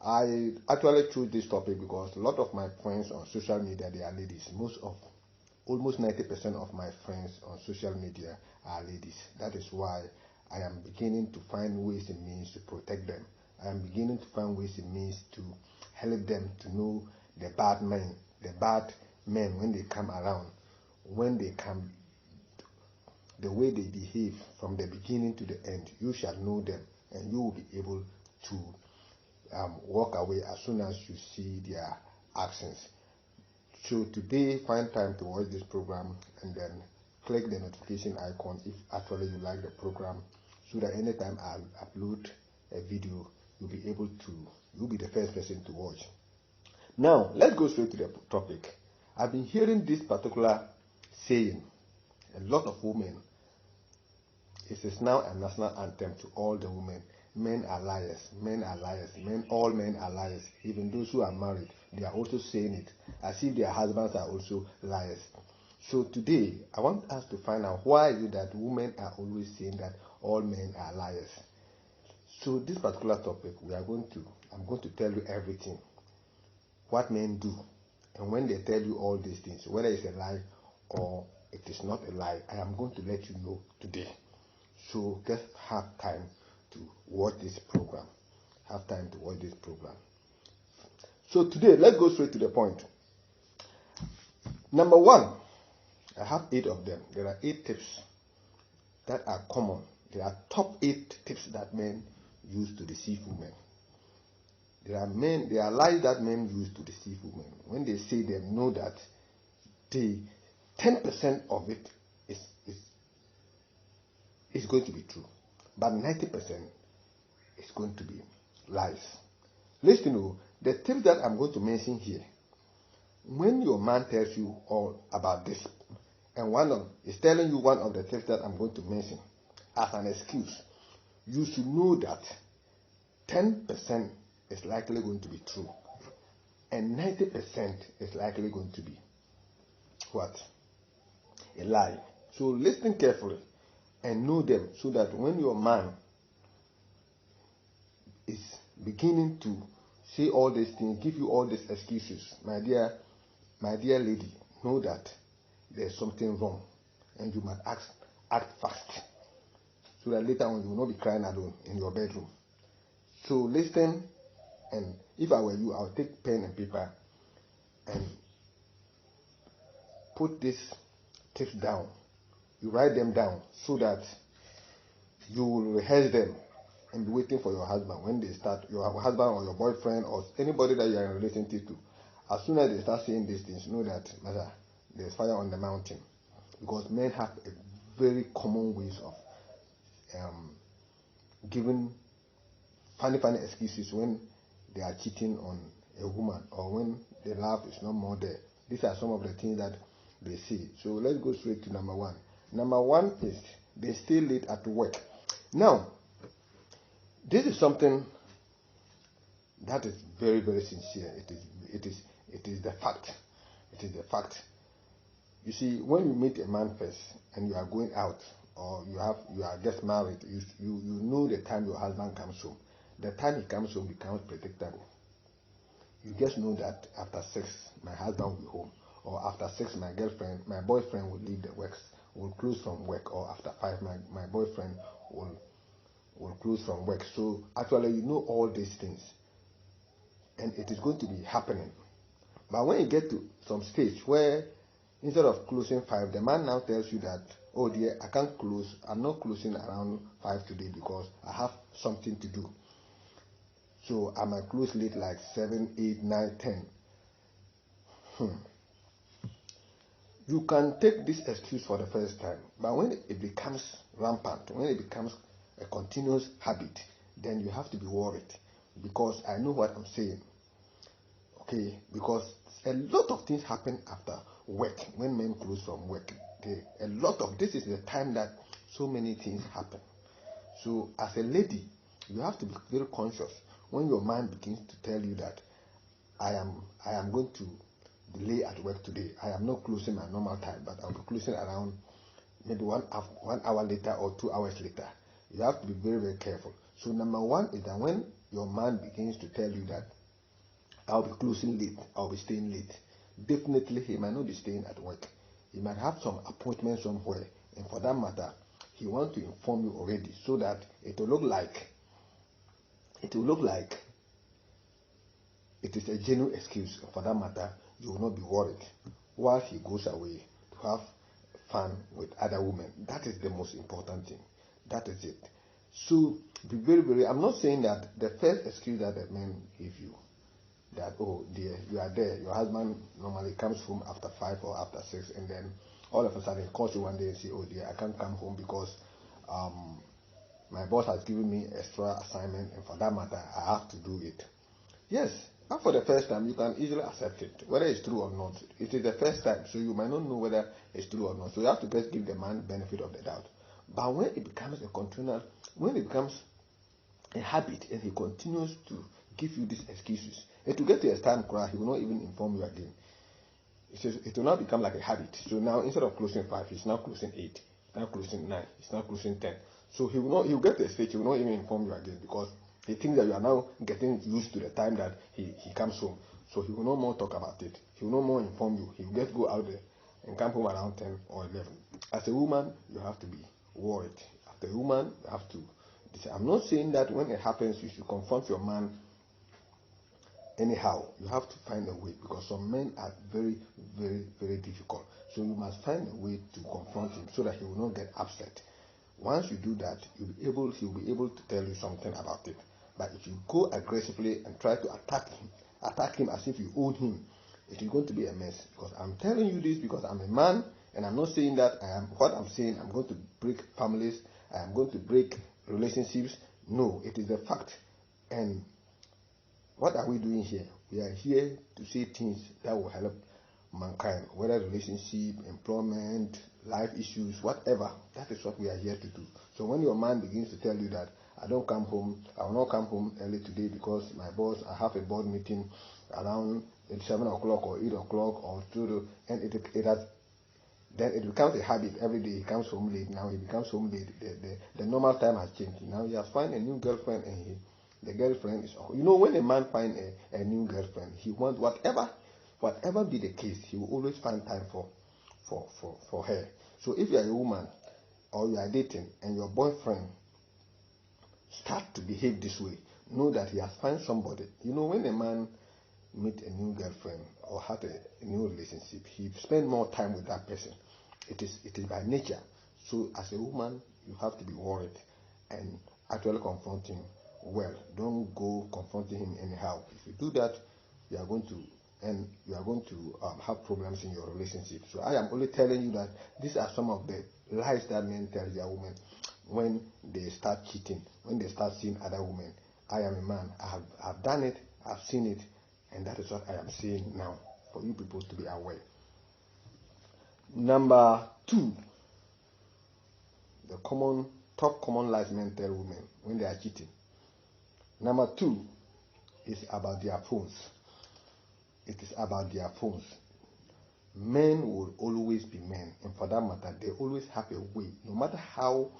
I actually chose this topic because a lot of my friends on social media, they are ladies. Almost 90% of my friends on social media are ladies. That is why I am beginning to find ways and means to protect them. I am beginning to find ways and means to help them to know the bad men when they come around, when they come, the way they behave from the beginning to the end. You shall know them, and you will be able to walk away as soon as you see their actions. So today, find time to watch this program and then click the notification icon if actually you like the program, so that anytime I upload a video, you'll be the first person to watch. Now, let's go straight to the topic. I've been hearing this particular saying a lot of women. It is now a national anthem to all the women. Men are liars, men are liars, all men are liars. Even those who are married, they are also saying it as if their husbands are also liars. So today, I want us to find out why is it that women are always saying that all men are liars. So this particular topic, I'm going to tell you everything, what men do, and when they tell you all these things, whether it's a lie or it is not a lie, I am going to let you know today. So just have time to watch this program. So today, let's go straight to the point. Number one, I have 8 of them. There are 8 tips that are common. There are top 8 tips that men use to deceive women. There are lies that men use to deceive women. When they say them, know that the 10% of it is going to be true, but 90% is going to be lies. Listen to the tips that I'm going to mention here. When your man tells you all about this, and is telling you one of the tips that I'm going to mention as an excuse, you should know that 10% is likely going to be true, and 90% is likely going to be what? A lie. So listen carefully and know them, so that when your man is beginning to say all these things, give you all these excuses, my dear lady, know that there's something wrong, and you must act fast, so that later on you will not be crying alone in your bedroom. So listen, and if I were you, I would take pen and paper and put these tips down. You write them down so that you will rehearse them and be waiting for your husband when they start, your husband or your boyfriend or anybody that you are in a relationship to. As soon as they start saying these things, know that there's fire on the mountain, because men have a very common ways of giving funny excuses when they are cheating on a woman, or when the love is no more there. These are some of the things that they say. So let's go straight to number one. Number one is they stay late at work. Now, this is something that is very, very sincere. It is the fact. It is the fact. You see, when you meet a man first and you are going out, or you are just married, you know the time your husband comes home. The time he comes home becomes predictable. You just know that after 6, my husband will be home, or after 6, my boyfriend will leave the work, will close from work, or after 5, my boyfriend will close from work. So actually, you know all these things, and it is going to be happening. But when you get to some stage where instead of closing 5, the man now tells you that, oh dear, I can't close. I'm not closing around 5 today because I have something to do. So I might close late, like 7, 8, 9, 10. You can take this excuse for the first time, but when it becomes rampant, when it becomes a continuous habit, then you have to be worried, because I know what I'm saying. Okay, because a lot of things happen after work. When men close from work, this is the time that so many things happen. So as a lady, you have to be very conscious when your man begins to tell you that I am going to delay at work today. I am not closing my normal time, but I'll be closing around maybe 1 hour later or 2 hours later. You have to be very, very careful. So number one is that when your man begins to tell you that I'll be closing late, I'll be staying late, definitely he might not be staying at work. He might have some appointment somewhere, and for that matter, he wants to inform you already so that it will look like it is a genuine excuse. For that matter, you will not be worried while he goes away to have fun with other women. That is the most important thing. That is it. So be very, very. I'm not saying that the first excuse that the men give you, that oh dear, you are there, your husband normally comes home after 5 or after 6, and then all of a sudden he calls you one day and say, oh dear, I can't come home because my boss has given me extra assignment, and for that matter I have to do it. Yes, and for the first time you can easily accept it, whether it's true or not. It is the first time, so you might not know whether it's true or not, so you have to just give the man benefit of the doubt. But when it becomes a continual, when it becomes a habit and he continues to give you these excuses, it will get to a time cry, he will not even inform you again. It will not become like a habit. So now instead of closing 5, he's now closing 8, now closing 9, he's now closing 10. So he will get to a stage, he will not even inform you again because he thinks that you are now getting used to the time that he comes home. So he will no more talk about it. He will no more inform you. He will just go out there and come home around 10 or 11. As a woman, you have to be worried. As a woman, you have to. I'm not saying that when it happens, you should confront your man anyhow. You have to find a way because some men are very, very, very difficult. So you must find a way to confront him so that he will not get upset. Once you do that, he'll be able to tell you something about it. But if you go aggressively and try to attack him as if you own him, it is going to be a mess. Because I'm telling you this because I'm a man, and I'm not saying that what I'm saying, I'm going to break families, I am going to break relationships. No, it is a fact. And what are we doing here? We are here to say things that will help mankind, whether relationship, employment, life issues, whatever. That is what we are here to do. So when your man begins to tell you that I will not come home early today because my boss, I have a board meeting around 7 o'clock or 8 o'clock or 2, and then it becomes a habit. Every day he comes home late. Now he becomes home late. The normal time has changed. Now he has found a new girlfriend, and the girlfriend is, when a man finds a new girlfriend, he wants whatever be the case, he will always find time for her. So if you are a woman or you are dating and your boyfriend start to behave this way, know that he has found somebody. When a man meet a new girlfriend or have a new relationship, he spend more time with that person. It is by nature. So as a woman, you have to be worried and actually confront him well. Don't go confronting him anyhow. If you do that, you are going to have problems in your relationship. So I am only telling you that these are some of the lies that men tell their women when they start cheating, when they start seeing other women. I am a man. I have done it. I've seen it, and that is what I am saying now for you people to be aware. Number 2, the top common lies men tell women when they are cheating. Number 2 is about their phones. It is about their phones. Men will always be men, and for that matter, they always have a way. No matter how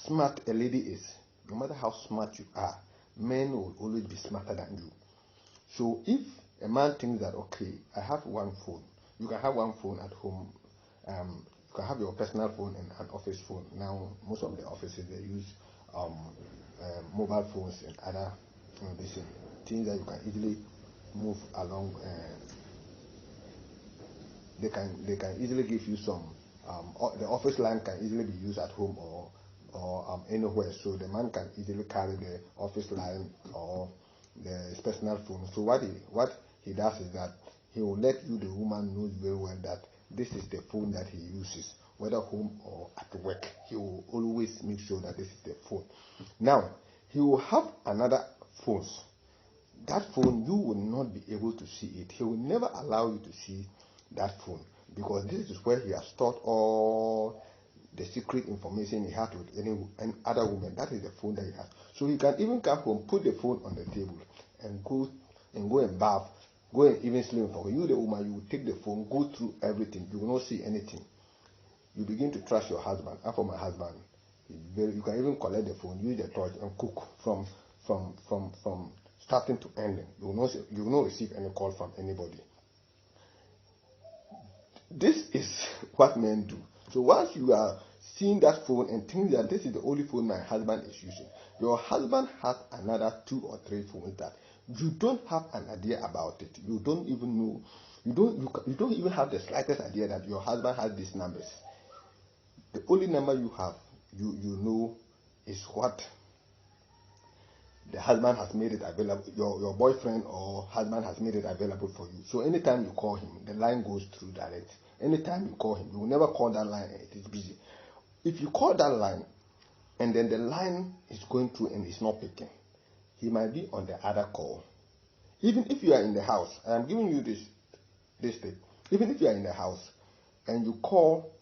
smart a lady is, no matter how smart you are, men will always be smarter than you. So if a man thinks that, okay, I have one phone, you can have one phone at home. You can have your personal phone and an office phone. Now, most of the offices, they use mobile phones and other things that you can easily move along. They can easily give you some. The office line can easily be used at home or anywhere. So the man can easily carry the office line or the personal phone. So what he does is that he will let you, the woman, know very well that this is the phone that he uses, whether home or at work. He will always make sure that this is the phone. Now, he will have another phone. That phone, you will not be able to see it. He will never allow you to see that phone because this is where he has stored all the secret information he had with any other woman. That is the phone that he has. So he can even come home, put the phone on the table, and go and bath, go and even sleep. For you, the woman, you will take the phone, go through everything. You will not see anything. You begin to trust your husband. And for my husband, You can even collect the phone, use the torch, and cook from starting to ending. You will not receive any call from anybody. This is what men do. So once you are seeing that phone and think that this is the only phone my husband is using, your husband has another 2 or 3 phones that you don't have an idea about it. You don't even know. You don't even have the slightest idea that your husband has these numbers. The only number you have, you know, is what the husband has made it available. Your boyfriend or husband has made it available for you. So anytime you call him, the line goes through direct. Anytime you call him, you will never call that line and it is busy. If you call that line and then the line is going through and it's not picking, he might be on the other call. Even if you are in the house, I am giving you this tip. Even if you are in the house and you call,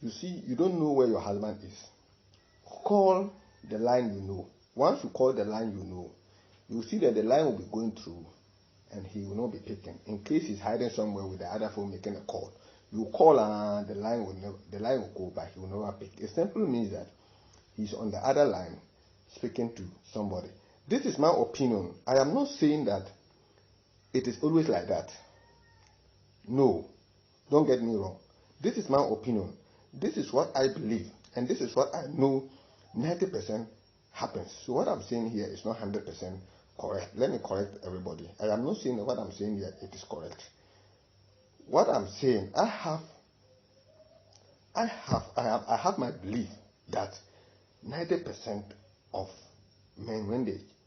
you see you don't know where your husband is, call the line you know. Once you call the line you know, you will see that the line will be going through and he will not be picking. In case he's hiding somewhere with the other phone making a call, you call and the line will go, but he will never pick. It simply means that he's on the other line speaking to somebody. This is my opinion. I am not saying that it is always like that. No, don't get me wrong. This is my opinion. This is what I believe, and this is what I know 90% happens. So what I'm saying here is not 100% correct. Let me correct everybody. I am not saying that what I'm saying here it is correct. What I'm saying, I have my belief that 90% of men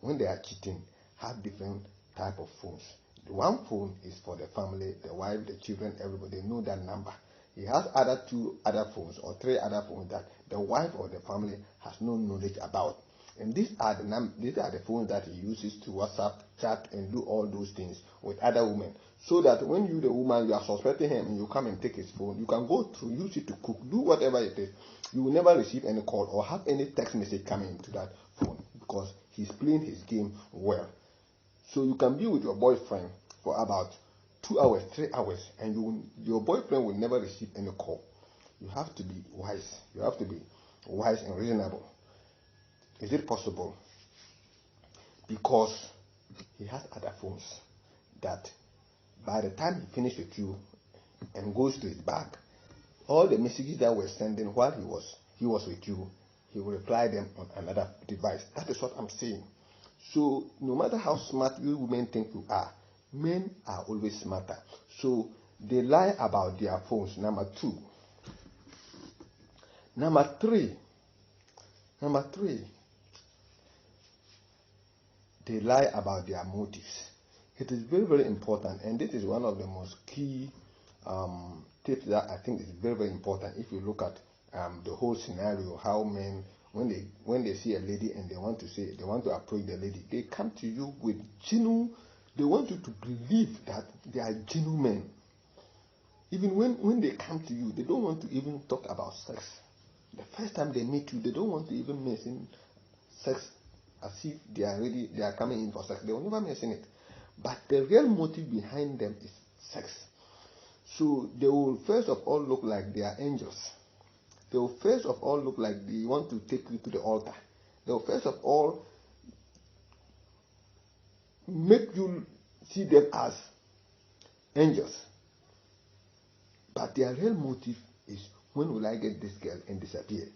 when they are cheating have different type of phones. One phone is for the family, the wife, the children, everybody. They know that number. He has 2 other phones or 3 other phones that the wife or the family has no knowledge about. And these are the phones that he uses to WhatsApp, chat, and do all those things with other women. So that when you, the woman, you are suspecting him and you come and take his phone, you can go through, use it to cook, do whatever it is. You will never receive any call or have any text message coming into that phone because he's playing his game well. So you can be with your boyfriend for about 2 hours, 3 hours, and your boyfriend will never receive any call. You have to be wise. You have to be wise and reasonable. Is it possible? Because he has other phones that by the time he finishes with you and goes to his bag, all the messages that were sending while he was with you, he will reply them on another device. That is what I'm saying. So no matter how smart you women think you are, men are always smarter. So they lie about their phones. Number 2. Number three, they lie about their motives. It is very, very important, and this is one of the most key tips that I think is very, very important. If you look at the whole scenario, how men, when they see a lady and they want to approach the lady, they come to you with genuine. They want you to believe that they are genuine men. Even when they come to you, they don't want to even talk about sex. The first time they meet you, they don't want to even mention sex as if they are coming in for sex. They will never mention it. But the real motive behind them is sex. So they will first of all look like they are angels. They will first of all look like they want to take you to the altar. They will first of all make you see them as angels. But their real motive is, when will I get this girl and disappear?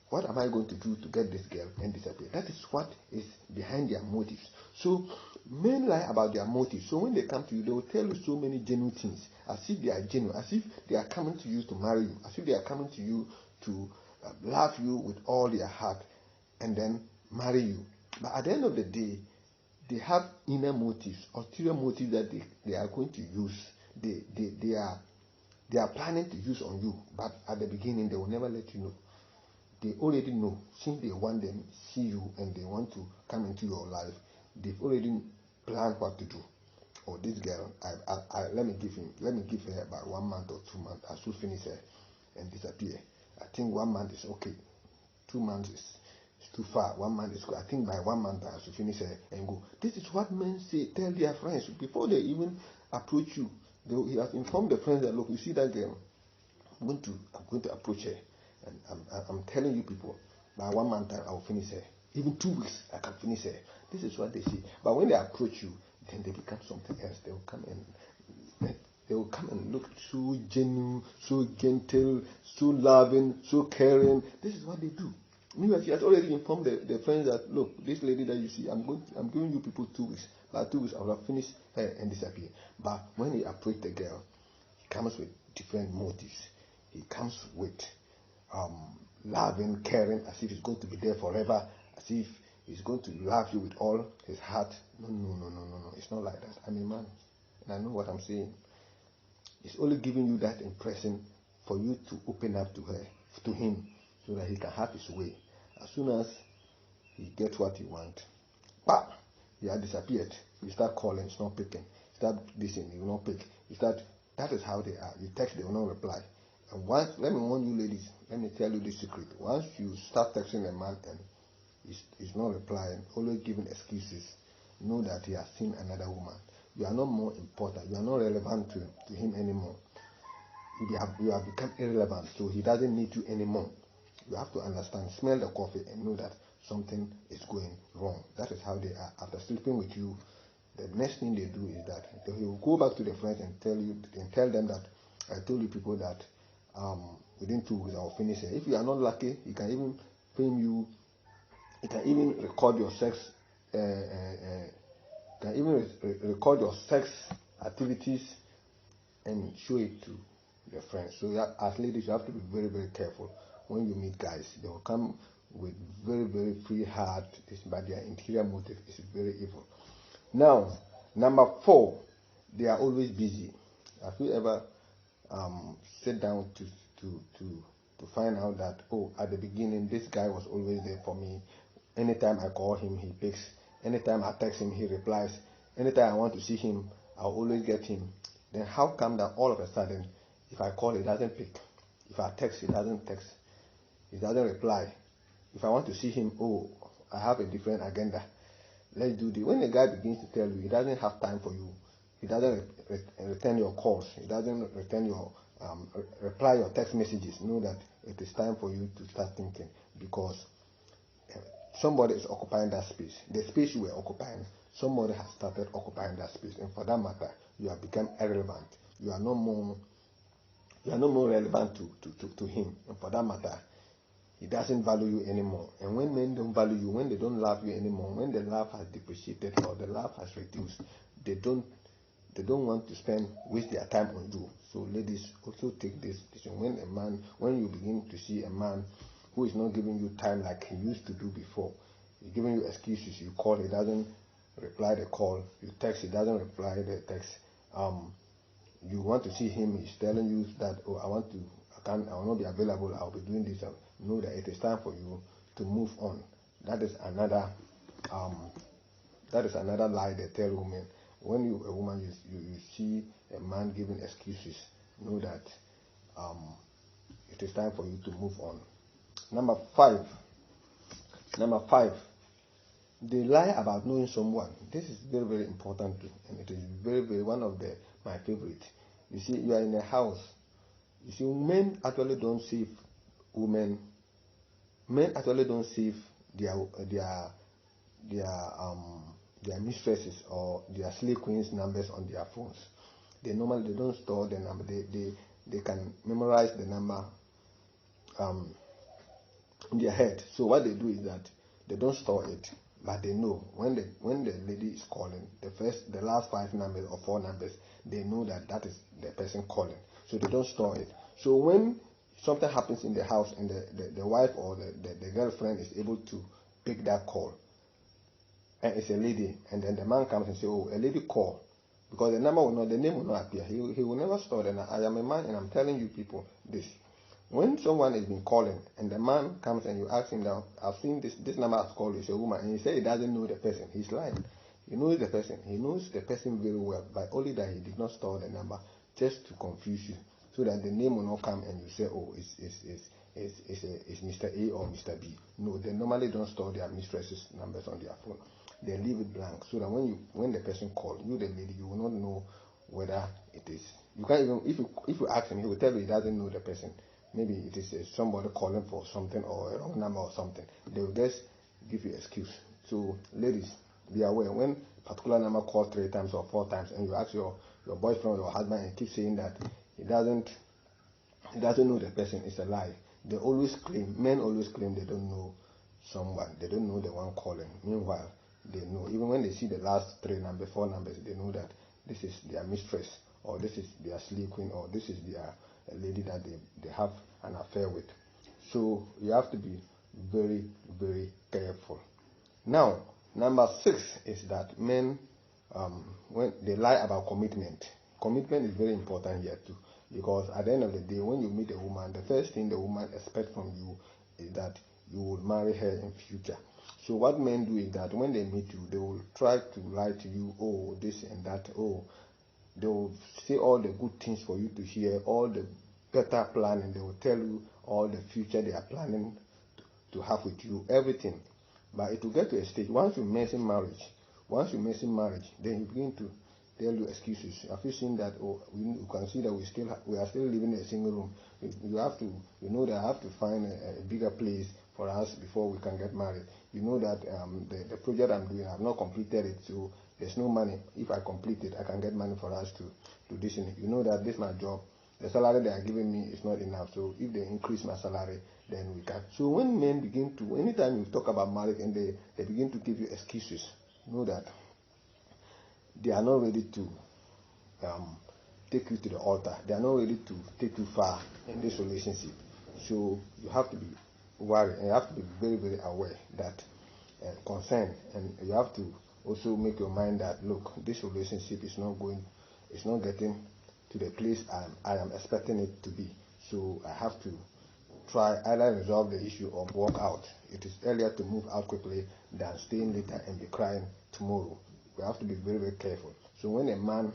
What am I going to do to get this girl and disappear? That is what is behind their motives. So men lie about their motives. So when they come to you, they will tell you so many genuine things, as if they are genuine, as if they are coming to you to marry you, as if they are coming to you to love you with all their heart and then marry you. But at the end of the day, they have inner motives, ulterior motives that they are going to use. They are planning to use on you, but at the beginning they will never let you know. They already know. Since they want them see you and they want to come into your life, they've already planned what to do. Oh, this girl, let me give her about 1 month or 2 months. I should finish her and disappear. I think 1 month is okay. 2 months is too far. 1 month is good. I think by 1 month I should finish her and go. This is what men say. Tell their friends before they even approach you. He has informed the friends that, look, you see that girl, I'm going to approach her, and I'm telling you people, By 1 month time, I will finish her. Even 2 weeks, I can finish her. This is what they see. But when they approach you, then they become something else. They will come and look so genuine, so gentle, so loving, so caring. This is what they do. Meanwhile, she has already informed the friends that, look, this lady that you see, I'm giving you people 2 weeks. By 2 weeks, I will have finished her and disappear. But when he approach the girl, he comes with different motives. He comes with loving, caring, as if he's going to be there forever, as if he's going to love you with all his heart. No. It's not like that. I'm a man, and I know what I'm saying. It's only giving you that impression for you to open up to him, so that he can have his way. As soon as he gets what he wants, he has disappeared. You start calling, it's not picking. You start listening, he will not pick. That is how they are. You text, they will not reply. And once, let me warn you ladies, let me tell you this secret. Once you start texting a man and he's not replying, always giving excuses, know that he has seen another woman. You are not more important. You are not relevant to him anymore. You have become irrelevant, so he doesn't need you anymore. You have to understand, smell the coffee and know that something is going wrong. That is how they are. After sleeping with you, the next thing they do is that he will go back to the friends and tell them that I told you people that within 2 weeks I will finish it. If you are not lucky, he can even film you. He can even record your sex. Can even record your sex activities and show it to your friends. So as ladies, you have to be very, very careful when you meet guys. They will come with very, very free heart, but their interior motive is very evil. Now, number 4, they are always busy. Have you ever sit down to find out that, at the beginning this guy was always there for me. Anytime I call him, he picks. Anytime I text him, he replies. Anytime I want to see him, I'll always get him. Then how come that all of a sudden, if I call, he doesn't pick? If I text, he doesn't text. He doesn't reply. If I want to see him, I have a different agenda. Let's do this. When the guy begins to tell you he doesn't have time for you, he doesn't return your calls, he doesn't return your reply your text messages, know that it is time for you to start thinking, because somebody is occupying that space. The space you were occupying, somebody has started occupying that space, and for that matter, you have become irrelevant. You are no more relevant to him, and for that matter, he doesn't value you anymore. And when men don't value you, when they don't love you anymore, when the love has depreciated or the love has reduced, they don't want to waste their time on you. So ladies, also take this decision. When you begin to see a man who is not giving you time like he used to do before, he's giving you excuses. You call, he doesn't reply the call. You text, he doesn't reply the text. You want to see him, he's telling you that, I will not be available, I'll be doing this. Know that it is time for you to move on. That is another lie they tell women. When a woman, you see a man giving excuses, know that it is time for you to move on. Number five, they lie about knowing someone. This is very, very important too, and it is very, very one of my favorite. You see, you are in a house. You see, men actually don't save women. Men actually don't save their mistresses or their slave queens numbers on their phones. They don't store the number. They can memorize the number in their head. So what they do is that they don't store it, but they know when the lady is calling, the last 5 numbers or 4 numbers, they know that is the person calling. So they don't store it. So when something happens in the house and the wife or the girlfriend is able to pick that call, and it's a lady, and then the man comes and says, a lady call, because the name will not appear. He will never store it. And I am a man, and I'm telling you people this. When someone has been calling and the man comes and you ask him now, I've seen this number has called, it's a woman, and he says he doesn't know the person, he's lying. He knows the person. He knows the person very well, but only that he did not store the number just to confuse you, so that the name will not come and you say, it's Mr. A or Mr. B. No, they normally don't store their mistresses' numbers on their phone. They leave it blank, so that when the person calls, you the lady, you will not know whether it is. You can't even, if you ask him, he will tell you he doesn't know the person. maybe it is somebody calling for something or a wrong number or something, they will just give you excuse. So ladies, be aware, when a particular number calls 3 times or 4 times and you ask your boyfriend or your husband and keep saying that he doesn't know the person, it's a lie. They always claim, men always claim they don't know someone, they don't know the one calling. Meanwhile, they know. Even when they see the last 3 numbers, 4 numbers, they know that this is their mistress, or this is their slave queen, or this is their lady that they have an affair with. So you have to be very, very careful. Now, number 6 is that men, when they lie about commitment. Commitment is very important here too, because at the end of the day, when you meet a woman, the first thing the woman expects from you is that you will marry her in future. So what men do is that when they meet you, they will try to lie to you, oh, this and that, oh, they will say all the good things for you to hear, all the better planning. They will tell you all the future they are planning to have with you, everything. But it will get to a stage, once you mention marriage, then you begin to tell you excuses. Have you seen that? Oh, you can see that we are still living in a single room. You have to, you know that I have to find a bigger place for us before we can get married. You know that the project I'm doing, I've not completed it, so there's no money. If I complete it, I can get money for us to do this. You know that this is my job. The salary they are giving me is not enough. So if they increase my salary, then we can. So when men begin to, anytime you talk about marriage and they begin to give you excuses, know that they are not ready to take you to the altar. They are not ready to take you far in this relationship. So you have to be worried, and you have to be very, very aware that concerned, and you have to also make your mind that, look, this relationship is not getting to the place I am expecting it to be. So I have to try either resolve the issue or walk out. It is earlier to move out quickly than staying later and be crying tomorrow. We have to be very, very careful. So when a man,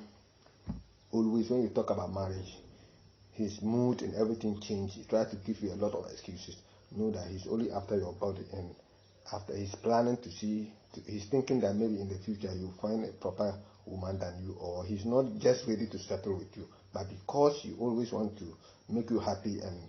always when you talk about marriage, his mood and everything changes, he tries to give you a lot of excuses. Know that he's only after your body, and after he's planning to see, he's thinking that maybe in the future you'll find a proper woman than you, or he's not just ready to settle with you, but because you always want to make you happy and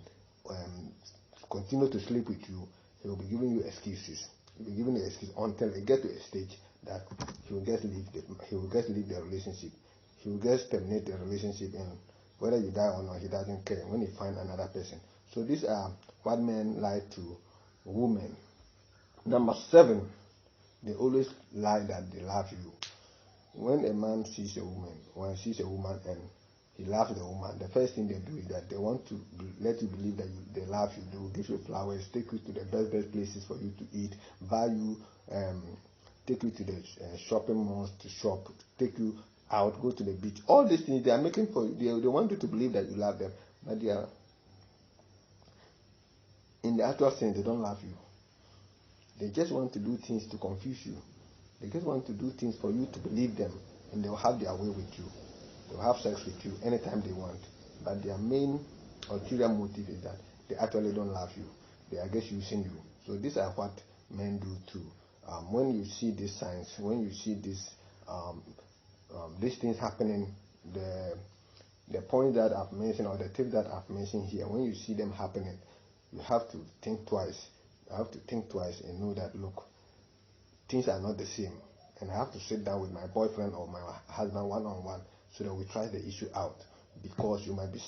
continue to sleep with you, he will be giving you excuses. He'll be giving you excuses until it gets to a stage that he will just leave the relationship. He will just terminate the relationship, and whether you die or not, he doesn't care when he finds another person. So these are what men lie to women. Number 7, they always lie that they love you. When a man sees a woman and he loves the woman, the first thing they do is that they want to let you believe that they love you. They will give you flowers, take you to the best places for you to eat, buy you, take you to the shopping malls to shop, take you out, go to the beach. All these things they are making for you. They want you to believe that you love them, but they are, in the actual sense, they don't love you. They just want to do things to confuse you. They just want to do things for you to believe them, and they'll have their way with you. They'll have sex with you anytime they want. But their main ulterior motive is that they actually don't love you. They are just using you. So these are what men do too. When you see these signs, when you see these things happening, the point that I've mentioned or the tip that I've mentioned here, when you see them happening, you have to think twice. You have to think twice and know that, look, things are not the same, and I have to sit down with my boyfriend or my husband one-on-one so that we try the issue out, because you might be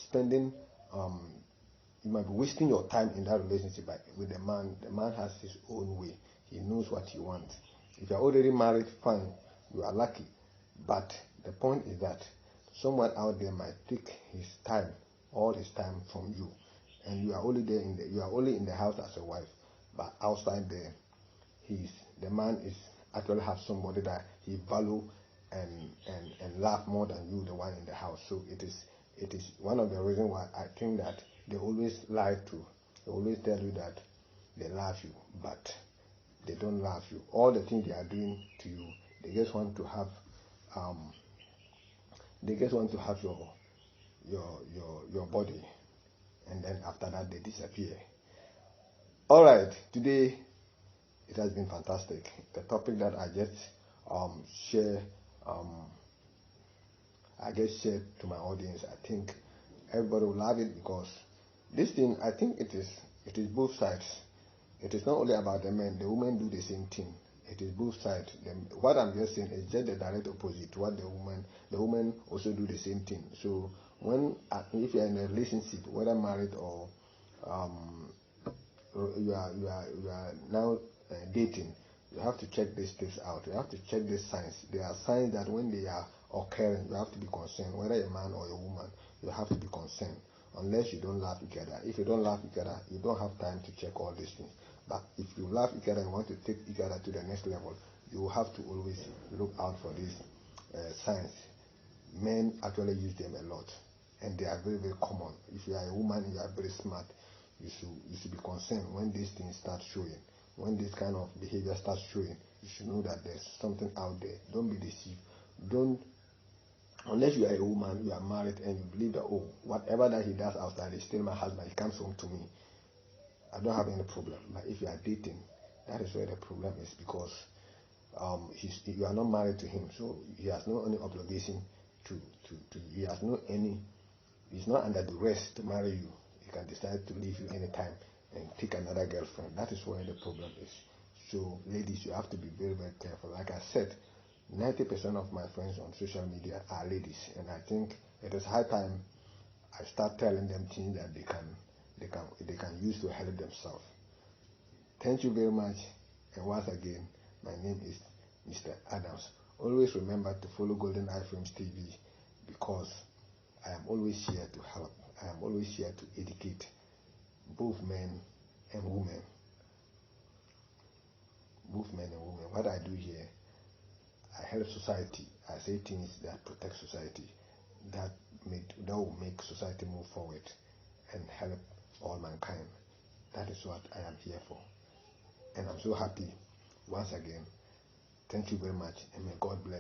wasting your time in that relationship with the man. The man has his own way. He knows what he wants. If you're already married, fine, you are lucky. But the point is that someone out there might take his time, all his time from you, and you are only there you are only in the house as a wife, but outside there, the man is actually have somebody that he value and love more than you, the one in the house. So it is one of the reasons why I think that they always lie to. They always tell you that they love you, but they don't love you. All the things they are doing to you, they just want to have your body, and then after that they disappear. All right, today it has been fantastic. The topic that I just shared to my audience, I think everybody will love it, because This thing, I think it is both sides. It is not only about the men. The women do the same thing. It is both sides. What I'm just saying is just the direct opposite to what the women also do the same thing. So when if you are in a relationship, whether married or um, you are now dating, you have to check these things out. You have to check these signs. There are signs that when they are occurring, you have to be concerned. Whether a man or a woman, you have to be concerned. Unless you don't laugh together. If you don't laugh together, you don't have time to check all these things. But if you laugh together and want to take each other to the next level, you will have to always look out for these signs. Men actually use them a lot, and they are very, very common. If you are a woman and you are very smart, you should be concerned when these things start showing. When this kind of behavior starts showing, you should know that there's something out there. Don't be deceived. Don't Unless you are a woman, you are married, and you believe that, oh, whatever that he does outside is still my husband. He comes home to me. I don't have any problem. But if you are dating, that is where the problem is, because you are not married to him, so he has no any obligation to he has no any. He's not under duress to marry you. He can decide to leave you anytime and take another girlfriend. That is where the problem is. So, ladies, you have to be very, very careful. Like I said, 90% of my friends on social media are ladies, and I think it is high time I start telling them things that they can use to help themselves. Thank you very much, and once again, my name is Mr. Adams. Always remember to follow Golden Eye Films TV, because I am always here to help. I am always here to educate both men and women. Both men and women. What I do here, I help society. I say things that protect society, that will make society move forward and help all mankind. That is what I am here for. And I'm so happy. Once again, thank you very much, and may God bless.